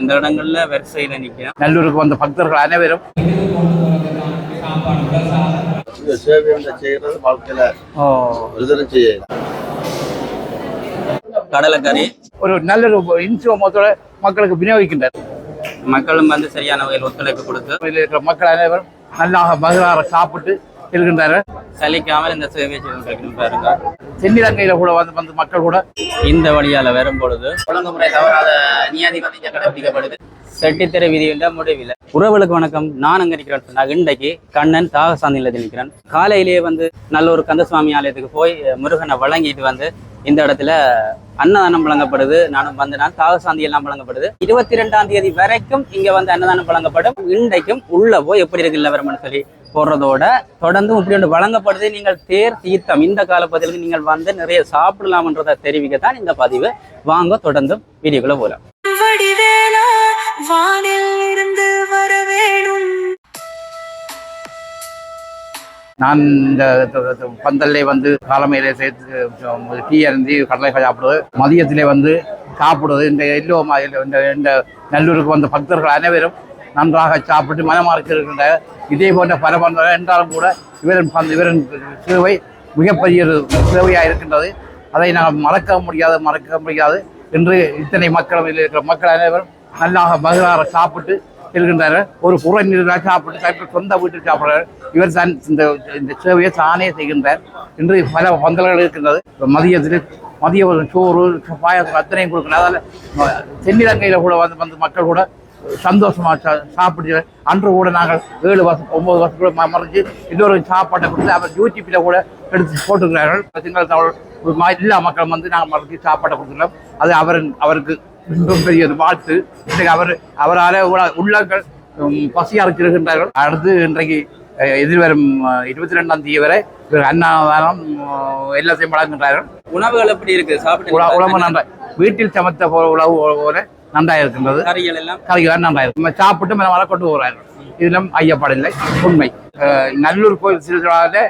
இந்த இடங்கள்ல வரிசையில நிற்கிறோம். நல்லூருக்கு வந்த பக்தர்கள் அனைவரும் கடலைக்கறி ஒரு நல்ல இன்சுவமத்தோட மக்களுக்கு விநியோகிக்கின்றார். மக்களும் வந்து சரியான வகையில் ஒத்துழைப்பு கொடுத்து இருக்கிற மக்கள் அனைவரும் நல்லாக மகிழார சாப்பிட்டு இருக்கின்றார்கள். சலிக்காமல் இந்த சேவை செய்து பாருங்க. தென்னிலங்கையில கூட வந்து மக்கள் கூட இந்த வழியால வரும் பொழுது ஒழுங்குமுறை தவறாத நியாதி கடைபிடிக்கப்படுது. செட்டித்திரை விதி என்ற முடிவில். உறவுகளுக்கு வணக்கம். நான் அங்க நிற்கிறேன். இன்றைக்கு கண்ணன் தாகசாந்தி நிலையத்தில் நிற்கிறேன். காலையிலேயே வந்து நல்ல ஒரு கந்தசுவாமி ஆலயத்துக்கு போய் முருகனை வழங்கிட்டு வந்து இந்த இடத்துல அன்னதானம் வழங்கப்படுது. நானும் வந்து தாகசாந்தி எல்லாம் வழங்கப்படுது. 22ஆம் தேதி வரைக்கும் இங்க வந்து அன்னதானம் வழங்கப்படும். இன்றைக்கும் உள்ள போய் எப்படி இருக்கு இல்லவரம்னு சொல்லி போடுறதோட தொடர்ந்து இப்படி ஒன்று வழங்கப்படுது. நீங்கள் தேர் தீர்த்தம் இந்த காலப்பதிலுக்கு நீங்கள் வந்து நிறைய சாப்பிடலாம்ன்றதை தெரிவிக்கத்தான் இந்த பதிவு. வாங்க தொடர்ந்து வீடியோக்குள்ள போகலாம். நான் இந்த பந்தல்லே வந்து காலமையில சேர்த்து டீ அருந்தி கடலை சாப்பிடுவது, மதியத்திலே வந்து சாப்பிடுவது. இந்த இந்த நல்லூருக்கு வந்த பக்தர்கள் அனைவரும் நன்றாக சாப்பிட்டு மனமார்க்க இருக்கின்ற இதே போன்ற பல பந்தங்கள் என்றாலும் கூட இவரின் சேவை மிகப்பெரிய சேவையாக இருக்கின்றது. அதை நாங்கள் மறக்க முடியாது என்று இத்தனை மக்களும் இருக்கிற மக்கள் அனைவரும் நல்லாக மகிழார சாப்பிட்டு இருக்கின்றார்கள். ஒரு குறை நீராக சாப்பிட்டு சொந்த வீட்டில் சாப்பிடுறார். இவர் தான் இந்த சேவையை தானே செய்கின்றார். இன்று பல பந்தல்கள் இருக்கின்றது. மதிய சோறு பாயசம் அத்தனையும் கொடுக்கிறார். அதில் தென்னிலங்கையில் கூட வந்து மக்கள் கூட சந்தோஷமாக சாப்பிட்டு அன்று கூட நாங்கள் 7 வருஷம் 9 வருஷம் கூட மறைஞ்சு இன்னொரு சாப்பாட்டை கொடுத்து அவர் யூடியூப்பில் கூட எடுத்து போட்டுக்கிறார்கள். சிங்கள தமிழ் எல்லா மக்களும் வந்து நாங்கள் மறைச்சி சாப்பாட்டை கொடுத்துக்கிறோம். அது அவருக்கு இன்னும் பெரிய வாழ்த்து. அவரால் உள்ளங்கள் பசி அரைச்சிருக்கின்றார்கள். அடுத்து இன்றைக்கு எதிர்வரும் 22ஆம் தேதி வரை அன்னதானம் எல்லாத்தையும் வழங்குகின்றார்கள். உணவுகள் எப்படி இருக்கு? உணவு நன்றாக வீட்டில் சமைத்த உணவு போல நன்றாக இருக்கின்றது. கறிகள் நன்றாக இருக்கு. சாப்பிட்டு மேலே கொண்டு போகிறார்கள். இதிலும் ஐயப்படவில்லை. உண்மை. நல்லூர் கோயில் திருவிழாவில்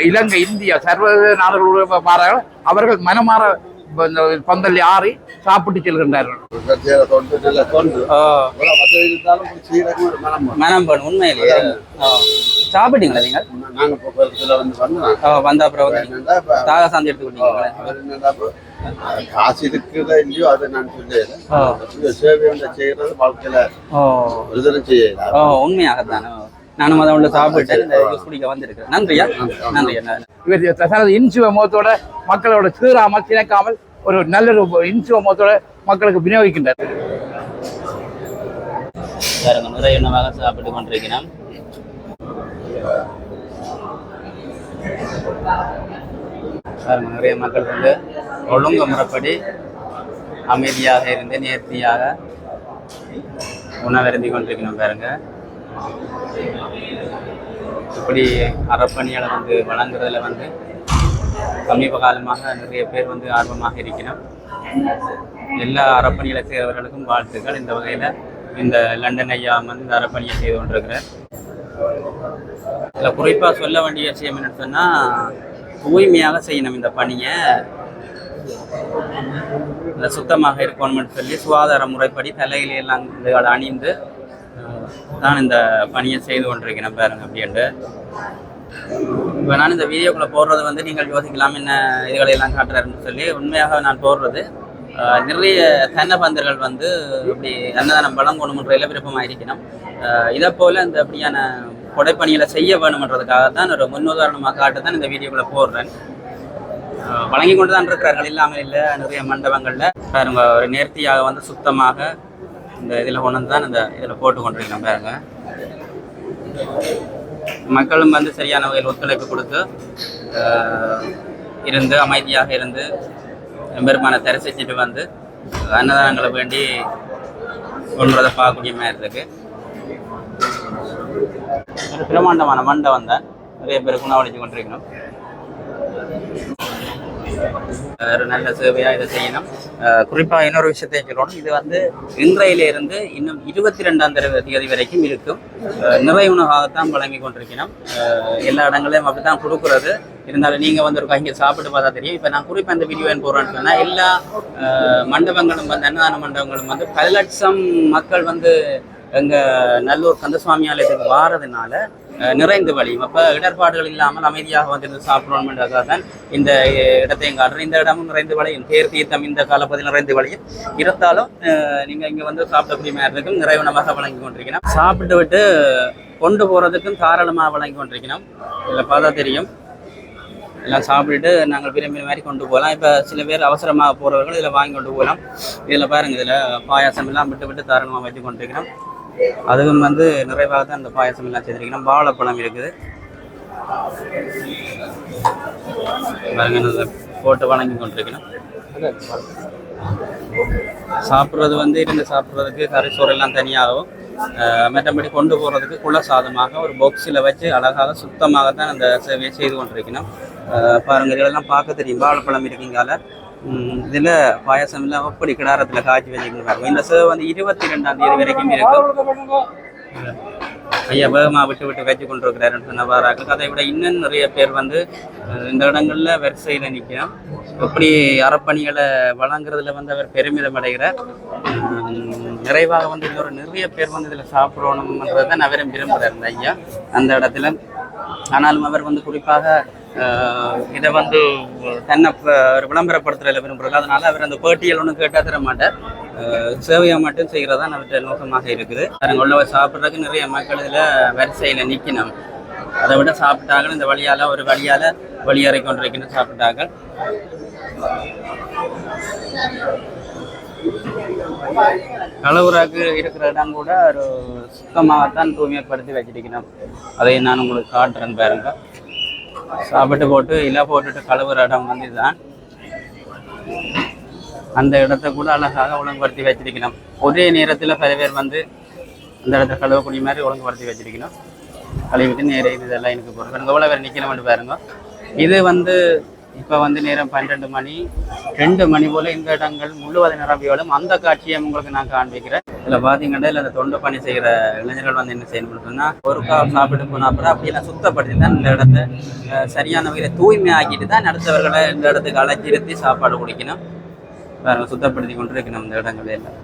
இலங்கை இந்தியா சர்வதேச நாடுகள் பாருங்கள். அவர்கள் மனமாற பந்தல் ஆறி சாப்பிட்டு செல்கின்றார்கள். உண்மையிலேயே சாப்பிட்டீங்களா நீங்கள்? வந்த அப்புறம் தாகசாந்தி எடுத்துக்கிட்டீங்களா? காசு இருக்குதா இல்லையோ அதை நான் சொல்லுறேன். சேவை செய்யறது வாழ்க்கையில உண்மையாகத்தானே நானும் அதை உள்ள சாப்பிட்டு குடிக்க வந்திருக்கேன். நன்றியா. இவர் தனது இன்சுவமத்தோட மக்களோட சீராமல் சிணைக்காமல் ஒரு நல்ல இன்சுவமத்தோட மக்களுக்கு விநியோகிக்கின்றார். நிறைய உணவாக சாப்பிட்டு கொண்டிருக்கிறேன். நிறைய மக்கள் வந்து ஒழுங்கு முறைப்படி அமைதியாக இருந்து நேர்த்தியாக உணவருந்தி கொண்டிருக்கணும். பாருங்க, இப்படி அறப்பணிகளை வந்து வழங்குறதுல வந்து சமீப காலமாக நிறைய பேர் வந்து ஆர்வமாக இருக்கணும். எல்லா அறப்பணிகளை செய்கிறவர்களுக்கும் வாழ்த்துக்கள். இந்த வகையில் இந்த லண்டன் ஐயா வந்து இந்த அறப்பணியை செய்து கொண்டிருக்கிறார். இதில் குறிப்பாக சொல்ல வேண்டிய விஷயம் என்னன்னு சொன்னால், தூய்மையாக செய்யணும் இந்த பணியை. இந்த சுத்தமாக இருக்கணும்னு சொல்லி சுகாதார முறைப்படி தலையில எல்லாம் அணிந்து தான் இந்த பணியை செய்து கொண்டிருக்கிறேன். பாருங்க அப்படின்ட்டு. இப்போ நான் இந்த வீடியோக்குள்ளே போடுறது வந்து நீங்கள் யோசிக்கலாம் என்ன இதுகளை எல்லாம் காட்டுறாருன்னு சொல்லி. உண்மையாக நான் போடுறது நிறைய தன்னபந்தர்கள் வந்து இப்படி அன்னதானம் வழங்கணும்ன்ற விருப்பமாக இருக்கணும். இதை போல் இந்த அப்படியான கொடைப்பணிகளை செய்ய வேணும்ன்றதுக்காக தான் ஒரு முன்னுதாரணமாக காட்டத்தான் இந்த வீடியோக்குள்ளே போடுறேன். வழங்கி கொண்டு தான் இருக்கிறார்கள், இல்லாமல் இல்லை. நிறைய மண்டபங்களில் பாருங்க ஒரு நேர்த்தியாக வந்து சுத்தமாக இந்த இதில் கொண்டு தான் இந்த இதில் போட்டு கொண்டிருக்கிறோம். பாருங்க, மக்களும் வந்து சரியான வகையில் ஒத்துழைப்பு கொடுத்து இருந்து அமைதியாக இருந்து பெருமான தரிசிச்சுட்டு வந்து அன்னதானங்களை வேண்டி கொள்வதை பார்க்கக்கூடிய மாதிரி இருக்கு. ஒரு பிரமாண்டமான மண்டபம் தான். நிறைய பேருக்கு உணவளிச்சு கொண்டிருக்கணும். ஒரு நல்ல சேவையாக இதை செய்யணும். குறிப்பாக இன்னொரு விஷயத்தை சொல்லணும், இது வந்து இன்றையிலிருந்து இன்னும் 22ஆம் தேதி வரைக்கும் இருக்கும். நிறை உணவாகத்தான் வழங்கி கொண்டிருக்கணும். எல்லா இடங்களையும் அப்படி தான் கொடுக்குறது. இருந்தாலும் நீங்கள் வந்து ஒரு இங்கே சாப்பிட்டு பார்த்தா தெரியும். இப்போ நான் குறிப்பாக இந்த வீடியோ ஏன் போடுறேன்னு சொன்னால், எல்லா மண்டபங்களும் வந்து அன்னதான மண்டபங்களும் வந்து பல லட்சம் மக்கள் வந்து எங்கள் நல்லூர் கந்தசுவாமி ஆலயத்துக்கு வாரதுனால நிறைந்து வழியும். அப்போ இடர்பாடுகள் இல்லாமல் அமைதியாக வந்து சாப்பிடணும்ன்றதுக்காக தான் இந்த இடத்தையும் காட்டுறேன். இந்த இடமும் நிறைந்து வழியும், தேர் தீர்த்தம் இந்த காலப்பகுதியில் நிறைந்து வழியும் இருந்தாலும் நீங்கள் இங்கே வந்து சாப்பிடக்கூடிய நேரத்துக்கும் நிறைவனமாக வழங்கி கொண்டிருக்கணும். சாப்பிட்டு விட்டு கொண்டு போகிறதுக்கும் தாராளமாக வழங்கி கொண்டிருக்கணும். இதில் பார்த்தா தெரியும், எல்லாம் சாப்பிட்டுட்டு நாங்கள் விரும்பின மாதிரி கொண்டு போகலாம். இப்போ சில பேர் அவசரமாக போகிறவர்கள் இதில் வாங்கி கொண்டு போகலாம். இதில் பாருங்கள், இதில் பாயாசம் எல்லாம் விட்டு விட்டு தாராளமாக வச்சு கொண்டிருக்கணும். அதுவும் வந்து நிறைவாக தான் இந்த பாயசம் எல்லாம் செய்திருக்கணும். வாழைப்பழம் இருக்குது பாருங்க, போட்டு வணங்கி கொண்டிருக்கணும். சாப்பிட்றது வந்து இருந்து சாப்பிட்றதுக்கு கரிசோறு எல்லாம் தனியாகவும், மற்றபடி கொண்டு போகிறதுக்கு குள்ள சாதமாக ஒரு பாக்ஸில் வச்சு அழகாக சுத்தமாகத்தான் அந்த சேவையை செய்து கொண்டிருக்கணும். பாருங்கள், இதெல்லாம் பார்க்க தெரியும். வாழைப்பழம் இருக்கீங்கால இதில் பாயசம் எல்லாம் அப்படி கிடாரத்தில் காய்ச்சி வச்சுக்கணும். இந்த சேவை வந்து 22ஆம் தேதி வரைக்கும் இருக்கும். ஐயா வேகமாக விட்டு விட்டு வச்சு கொண்டு இருக்கிறாருன்னு சொன்ன வாராக்கள். அதை விட இன்னும் நிறைய பேர் வந்து இந்த இடங்களில் வரிசையில் நிற்கிறோம். எப்படி அறப்பணிகளை வழங்குறதுல வந்து அவர் பெருமிதம் அடைகிறார். நிறைவாக வந்து இன்னொரு நிறைய பேர் வந்து இதில் சாப்பிடணும்ன்றது தான் அவரும் விரும்புகிறார் இந்த ஐயா அந்த இடத்துல. ஆனாலும் அவர் வந்து குறிப்பாக இதை வந்து தன்னை விளம்பரப்படுத்துறதுல விரும்புகிறது. அதனால அவர் அந்த பேட்டியல் ஒன்றும் கேட்டால் தர மாட்டார். சேவையை மட்டும் செய்கிறதா நம்மகிட்ட நோக்கமாக இருக்குது. உள்ள சாப்பிட்றதுக்கு நிறைய மக்கள் இதில் வரிசையில் நிற்கணும். அதை விட சாப்பிட்டாங்க இந்த வழியால் ஒரு வழியால் வழியறை கொண்டிருக்கின்ற சாப்பிட்டாங்க. கலவுராக்கு இருக்கிற இடம் கூட ஒரு சுத்தமாகத்தான் தூய்மைப்படுத்தி வச்சிருக்கணும். அதை நான் உங்களுக்கு காட்டுறேன் பாருங்க. சாப்பிட்டு போட்டு இலை போட்டுட்டு கழுவுற இடம் வந்து இதுதான். அந்த இடத்த கூட அழகாக ஒழுங்குபடுத்தி வச்சிருக்கணும். ஒரே நேரத்தில் பல பேர் வந்து அந்த இடத்த கழுவக்கூடிய மாதிரி ஒழுங்குபடுத்தி வச்சிருக்கணும். கழுவிட்டு நேரம் இதெல்லாம் எனக்கு போகிறோம். எவ்வளோ பேர் நிற்கணும்னு பாருங்க. இது வந்து இப்போ வந்து நேரம் 12 மணி 2 மணி போல் இந்த இடங்கள் முழுவதும் நிரம்பியோடும். அந்த காட்சியை உங்களுக்கு நான் காண்பிக்கிறேன். இதில் பார்த்தீங்கன்னா இல்லை இந்த தொண்டு பணி செய்கிற இளைஞர்கள் வந்து என்ன செய்யணும்னு சொன்னால், ஒரு சாப்பிட்டு போனால் அப்புறம் அப்படியெல்லாம் சுத்தப்படுத்தி தான் இந்த இடத்த சரியான வகையில் தூய்மை ஆக்கிட்டு தான் அடுத்தவர்களை இந்த இடத்துக்கு அழைச்சிருத்தி சாப்பாடு குடிக்கணும். வேறு சுத்தப்படுத்தி கொண்டு இருக்கணும் இந்த இடங்கள் எல்லாம்.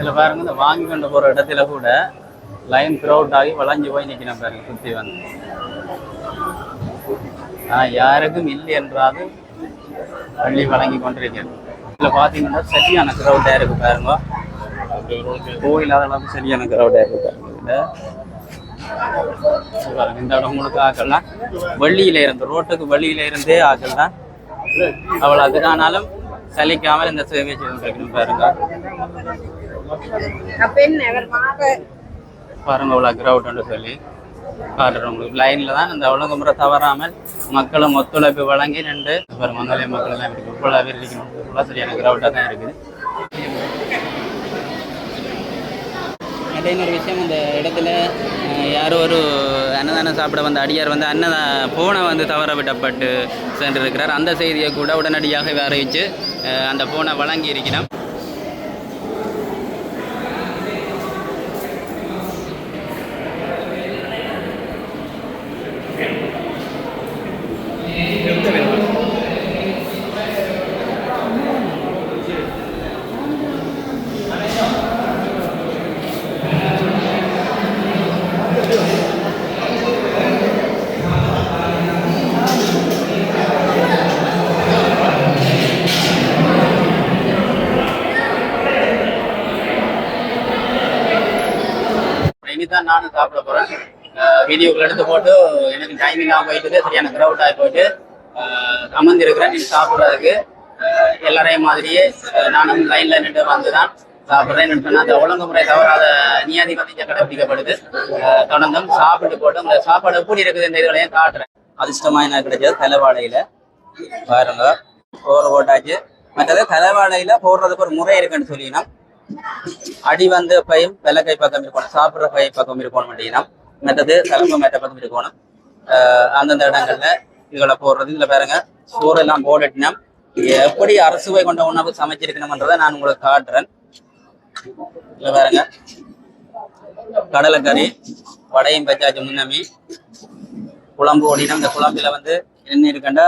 இதில் பாருங்க, இந்த வாங்கி கொண்டு போகிற இடத்துல கூட லைன் க்ரௌட் ஆகி வளைஞ்சு போய் நிற்கணும் பாருங்க சுற்றி வந்து. யாருக்கும் இல்லை என்றாலும் பள்ளி வழங்கி கொண்டிருக்கிறது. இதில் பார்த்தீங்கன்னா சரியான க்ரௌட்டாக இருக்குது பாருங்க. கோயிலாத அளவுக்கு சரியான க்ரௌட்டாக இருக்குது பாருங்க. பாருங்க இந்த இடம் முழுக்க ஆக்கலாம் வள்ளியில இருந்து, ரோட்டுக்கு வள்ளியில இருந்தே ஆக்கலாம். அவ்வளோ அதுக்கானாலும் சலிக்காமல் இந்த சேவை செய்து கொண்டிருக்கணும் பாருங்க. பாருங்க அவ்வளோ கிரௌட்னு சொல்லி காட்டுறோம் உங்களுக்கு. லைனில் தான் இந்த ஒழுங்குமுறை தவறாமல் மக்களும் ஒத்துழைப்பு வழங்கி நின்று பாருங்க. மங்கள மக்கள் எல்லாம் இருக்குது. இவ்வளோ பேர் இருக்கணும். இவ்வளோ சரியான கிரௌட்டாக தான் இருக்குது. இன்னொரு விஷயம், இந்த இடத்துல யாரோ ஒரு அன்னதானம் சாப்பிட வந்த அடியார் வந்து போனை வந்து தவற விடப்பட்டு சென்றிருக்கிறார். அந்த செய்தியை கூட உடனடியாக அறிவித்து அந்த போனை வழங்கி இருக்கிறோம். தான் நானும் சாப்பிட போறேன். வீடியோக்கள் எடுத்து போட்டு எனக்கு டைமிங்காக போயிட்டு சரியான கிரவுட் ஆகி போயிட்டு அமர்ந்திருக்கிறேன். நீ சாப்பிட்றதுக்கு எல்லாரையும் மாதிரியே நானும் லைன்ல நின்று வந்து தான் சாப்பிட்றேன். அந்த ஒழுங்குமுறை தவறாத நியாதிபதி கடைபிடிக்கப்படுது. தொடர்ந்தும் சாப்பிட்டு போட்டு அந்த சாப்பாடு எப்படி இருக்குது இந்த இதுகளையும் காட்டுறேன். அதிர்ஷ்டமாக எனக்கு கிடைச்சது தலைவாழையில பாருங்க சோறு போட்டாச்சு. மற்றது தலைவாழையில போடுறதுக்கு ஒரு முறை இருக்குன்னு சொல்லினா அடி வந்து பையும் வெள்ளக்கை பக்கம் இருக்கணும், சாப்பிட்ற பை பக்கம் இருக்கணும் அப்படின்னா மற்றது தலைமை மேட்ட பக்கம் இருக்கணும். அந்தந்த இடங்கள்ல இதுகளை போடுறது. இதுல பாருங்க சோறு எல்லாம் போட்டுட்டினா எப்படி அரசுவை கொண்ட உணவு சமைச்சிருக்கணும்ன்றதை நான் உங்களுக்கு காட்டுறேன். இதுல பாருங்க கடலைக்கறி வடையும் பச்சாச்சு முன்னமே குழம்பு ஓடினா இந்த குழம்புல வந்து என்ன இருக்குண்டா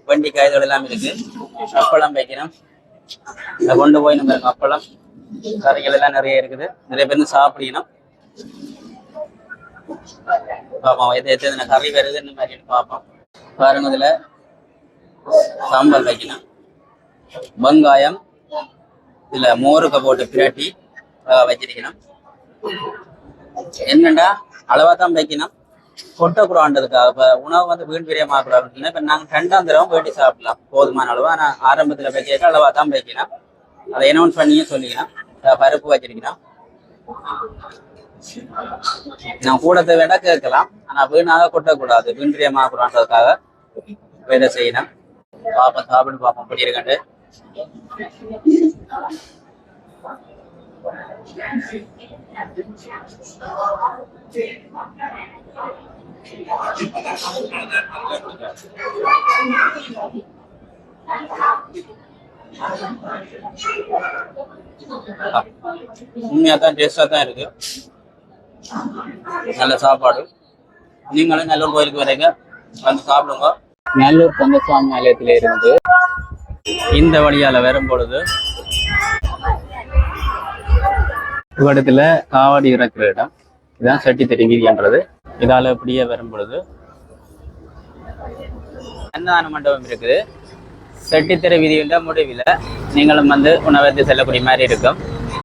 வண்டி காய்கள் எல்லாம் இருக்கு. அப்பளம் வைக்கணும், இதை கொண்டு போய் நம்ம அப்பளம் கறிகள் எல்லாம் நிறைய இருக்குது. நிறைய பேர் சாப்பிடணும். பார்ப்போம் எது கறி வருது இந்த மாதிரி பார்ப்போம். பாருங்க இதுல சாம்பார் வைக்கணும், வெங்காயம் இதுல மோருக்க போட்டு பிரட்டி வச்சிருக்கணும். என்னண்டா அளவா தான் வைக்கணும், கொட்டக்கூடாதுக்காக. இப்ப உணவு வந்து வீண் பிரியமாகக்கூடாது. இப்ப நாங்க 2ஆம் தடவை வேண்டி சாப்பிடலாம் போதுமான அளவு. ஆனா ஆரம்பத்துல வைக்க அளவா தான் வைக்கணும். அதை அனௌன்ஸ் பண்ணியே சொல்லிக்கணும். பருப்பு வச்சிருக்கணும். நான் கூடத்தை வேண்டா கேட்கலாம், ஆனா வீணாக கொட்டக்கூடாது, வீண் பிரியமாகக்கூடாதுக்காக வேலை செய்யணும். பாப்போம் சாப்பிட்டு பார்ப்போம் எப்படி இருக்கண்டு. உண்மையா தான் டேஸ்டா தான் இருக்கு. நல்ல சாப்பாடு. நீங்களும் நல்லூர் கோயிலுக்கு வரீங்க வந்து சாப்பிடுங்க. நல்லூர் கந்தசுவாமி ஆலயத்தில இருந்து இந்த வழியால வரும் பொழுது இடத்துல காவடி இறக்குற இடம் இதுதான் செட்டித்தறி வீதின்றது. இதால இப்படியே வரும் பொழுது அன்னதான மண்டபம் இருக்குது. செட்டித்தறி வீதியோட முடிவில் நீங்களும் வந்து உணவகத்தை செல்லக்கூடிய மாதிரி இருக்கும்.